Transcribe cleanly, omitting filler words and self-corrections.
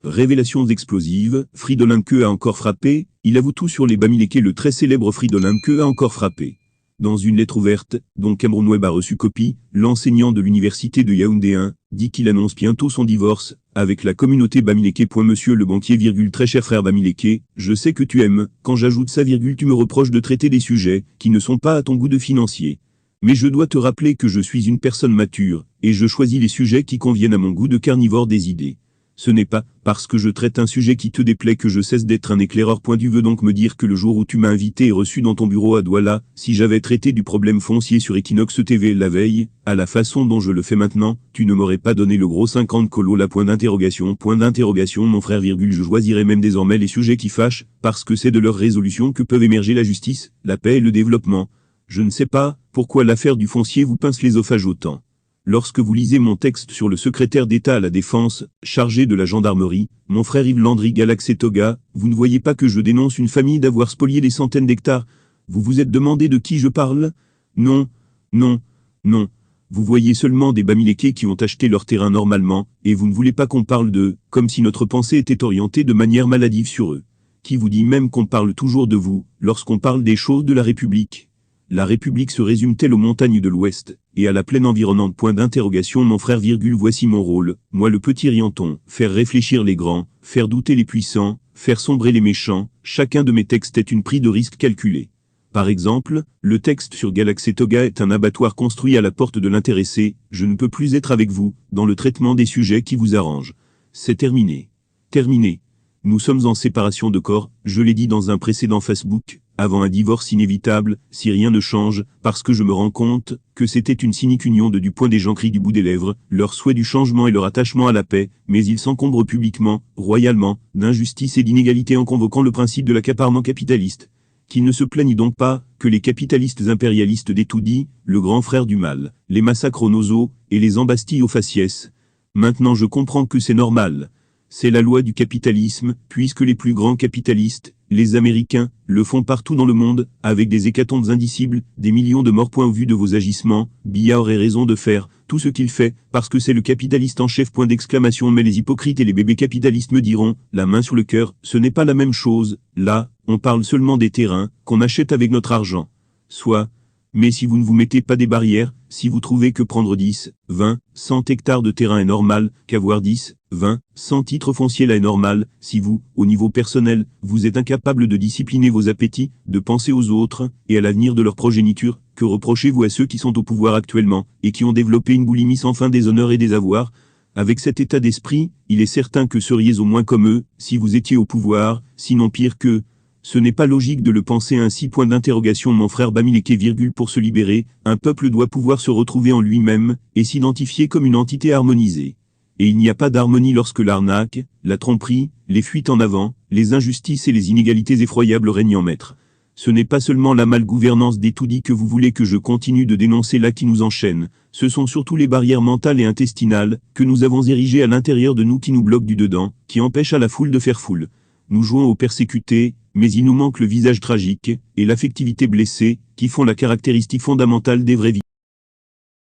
Révélations explosives, Fridolin Queux a encore frappé, il avoue tout sur les Bamileke. Le très célèbre Fridolin Queux a encore frappé. Dans une lettre ouverte, dont Cameroun Web a reçu copie, l'enseignant de l'université de Yaoundé 1 dit qu'il annonce bientôt son divorce avec la communauté Bamileke. Monsieur le banquier, très cher frère Bamileke, je sais que tu aimes, quand j'ajoute ça, tu me reproches de traiter des sujets qui ne sont pas à ton goût de financier. Mais je dois te rappeler que je suis une personne mature, et je choisis les sujets qui conviennent à mon goût de carnivore des idées. Ce n'est pas parce que je traite un sujet qui te déplaît que je cesse d'être un éclaireur. Tu veux donc me dire que le jour où tu m'as invité et reçu dans ton bureau à Douala, si j'avais traité du problème foncier sur Equinox TV la veille, à la façon dont je le fais maintenant, tu ne m'aurais pas donné le gros 50 colo là ? Point d'interrogation, mon frère, je choisirais même désormais les sujets qui fâchent, parce que c'est de leur résolution que peuvent émerger la justice, la paix et le développement. Je ne sais pas pourquoi l'affaire du foncier vous pince l'œsophage autant. Lorsque vous lisez mon texte sur le secrétaire d'État à la Défense, chargé de la gendarmerie, mon frère Yves Landry Galaxé Toga, vous ne voyez pas que je dénonce une famille d'avoir spolié des centaines d'hectares. Vous vous êtes demandé de qui je parle? Non, non, non. Vous voyez seulement des Bamileke qui ont acheté leur terrain normalement, et vous ne voulez pas qu'on parle d'eux, comme si notre pensée était orientée de manière maladive sur eux. Qui vous dit même qu'on parle toujours de vous, lorsqu'on parle des choses de la République? La République se résume-t-elle aux montagnes de l'Ouest, et à la plaine environnante? Point d'interrogation, mon frère, voici mon rôle, moi le petit Rianton, faire réfléchir les grands, faire douter les puissants, faire sombrer les méchants. Chacun de mes textes est une prise de risque calculée. Par exemple, le texte sur Galaxé Toga est un abattoir construit à la porte de l'intéressé. Je ne peux plus être avec vous, dans le traitement des sujets qui vous arrangent. C'est terminé. Terminé. Nous sommes en séparation de corps, je l'ai dit dans un précédent Facebook, avant un divorce inévitable, si rien ne change, parce que je me rends compte que c'était une cynique union de du point des gens crient du bout des lèvres, leur souhait du changement et leur attachement à la paix, mais ils s'encombrent publiquement, royalement, d'injustice et d'inégalité en convoquant le principe de l'accaparement capitaliste. Qu'ils ne se plaignent donc pas que les capitalistes impérialistes d'étoudis, le grand frère du mal, les massacrent aux nosos et les embastillent aux faciès. Maintenant je comprends que c'est normal. C'est la loi du capitalisme, puisque les plus grands capitalistes, les Américains, le font partout dans le monde, avec des hécatombes indicibles, des millions de morts. Au vu de vos agissements, Biya aurait raison de faire tout ce qu'il fait, parce que c'est le capitaliste en chef. Mais les hypocrites et les bébés capitalistes me diront, la main sur le cœur, ce n'est pas la même chose. Là, on parle seulement des terrains qu'on achète avec notre argent. Soit. Mais si vous ne vous mettez pas des barrières, si vous trouvez que prendre 10, 20, 100 hectares de terrain est normal, qu'avoir 10, 20, 100 titres fonciers là est normal, si vous, au niveau personnel, vous êtes incapable de discipliner vos appétits, de penser aux autres, et à l'avenir de leur progéniture, que reprochez-vous à ceux qui sont au pouvoir actuellement, et qui ont développé une boulimie sans fin des honneurs et des avoirs? Avec cet état d'esprit, il est certain que seriez au moins comme eux, si vous étiez au pouvoir, sinon pire qu'eux. Ce n'est pas logique de le penser ainsi. Point d'interrogation, mon frère Bamileke, pour se libérer, un peuple doit pouvoir se retrouver en lui-même, et s'identifier comme une entité harmonisée. Et il n'y a pas d'harmonie lorsque l'arnaque, la tromperie, les fuites en avant, les injustices et les inégalités effroyables règnent en maître. Ce n'est pas seulement la malgouvernance d'étoudis que vous voulez que je continue de dénoncer là qui nous enchaîne, ce sont surtout les barrières mentales et intestinales, que nous avons érigées à l'intérieur de nous qui nous bloquent du dedans, qui empêchent à la foule de faire foule. Nous jouons aux persécutés, mais il nous manque le visage tragique, et l'affectivité blessée, qui font la caractéristique fondamentale des vraies vies.